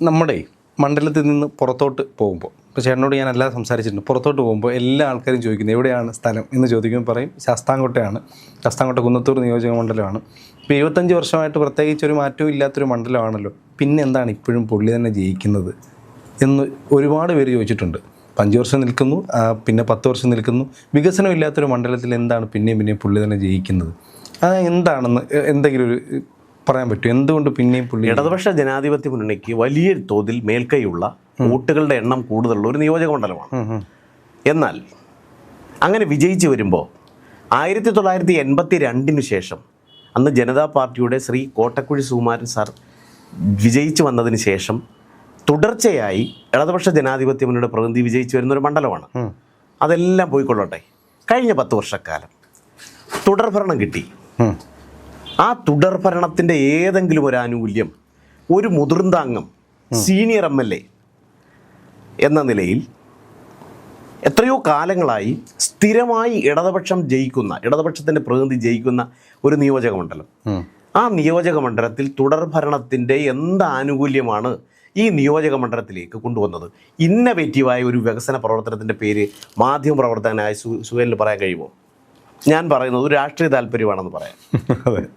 നമ്മുടെ മണ്ഡലത്തിൽ നിന്ന് പുറത്തോട്ട് പോകുമ്പോൾ, ഇപ്പോൾ ചേട്ടനോട് ഞാൻ അല്ലാതെ സംസാരിച്ചിട്ടുണ്ട്, പുറത്തോട്ട് പോകുമ്പോൾ എല്ലാ ആൾക്കാരും ചോദിക്കുന്നത് എവിടെയാണ് സ്ഥലം എന്ന് ചോദിക്കുമ്പോൾ പറയും ശാസ്താംകോട്ടയാണ്, ശാസ്താംകോട്ട കുന്നത്തൂർ നിയോജക മണ്ഡലമാണ്. ഇപ്പോൾ 25 വർഷമായിട്ട് പ്രത്യേകിച്ച് ഒരു മാറ്റവും ഇല്ലാത്തൊരു മണ്ഡലമാണല്ലോ, പിന്നെ എന്താണ് ഇപ്പോഴും പുള്ളി തന്നെ ജയിക്കുന്നത് എന്ന് ഒരുപാട് പേര് ചോദിച്ചിട്ടുണ്ട്. 5 വർഷം നിൽക്കുന്നു, പിന്നെ 10 വർഷം നിൽക്കുന്നു, വികസനം ഇല്ലാത്തൊരു മണ്ഡലത്തിൽ എന്താണ് പിന്നെയും പുള്ളി തന്നെ ജയിക്കുന്നത്? അത് എന്താണെന്ന് എന്തെങ്കിലും ഒരു പറയാൻ പറ്റും? എന്തുകൊണ്ട് പിന്നെയും പുള്ളി? ഇടതുപക്ഷ ജനാധിപത്യ മുന്നണിക്ക് വലിയ തോതിൽ മേൽക്കൈയുള്ള വോട്ടുകളുടെ എണ്ണം കൂടുതലുള്ള ഒരു നിയോജക മണ്ഡലമാണ്. എന്നാൽ അങ്ങനെ വിജയിച്ചു വരുമ്പോൾ 1982 ശേഷം, അന്ന് ജനതാ പാർട്ടിയുടെ ശ്രീ കോട്ടക്കുഴി സുകുമാരൻ സാർ വിജയിച്ചു വന്നതിന് ശേഷം തുടർച്ചയായി ഇടതുപക്ഷ ജനാധിപത്യ മുന്നണിയുടെ പ്രതിനിധി വിജയിച്ചു വരുന്നൊരു മണ്ഡലമാണ്. അതെല്ലാം പോയിക്കൊള്ളട്ടെ, കഴിഞ്ഞ 10 വർഷക്കാലം തുടർഭരണം കിട്ടി. ആ തുടർഭരണത്തിൻ്റെ ഏതെങ്കിലും ഒരു ആനുകൂല്യം ഒരു മുതിർന്ന അംഗം, സീനിയർ MLA എന്ന നിലയിൽ എത്രയോ കാലങ്ങളായി സ്ഥിരമായി ഇടതുപക്ഷത്തിൻ്റെ പ്രതിനിധി ജയിക്കുന്ന ഒരു നിയോജക മണ്ഡലം, ആ നിയോജക മണ്ഡലത്തിൽ തുടർഭരണത്തിൻ്റെ എന്ത് ആനുകൂല്യമാണ് ഈ നിയോജക മണ്ഡലത്തിലേക്ക് കൊണ്ടുവന്നത്? ഇന്നവേറ്റീവായ ഒരു വികസന പ്രവർത്തനത്തിൻ്റെ പേര് മാധ്യമപ്രവർത്തകനായ സുഹേലിന് പറയാൻ കഴിയുമോ? ഞാൻ പറയുന്നത് ഒരു രാഷ്ട്രീയ താല്പര്യമാണെന്ന് പറയാം.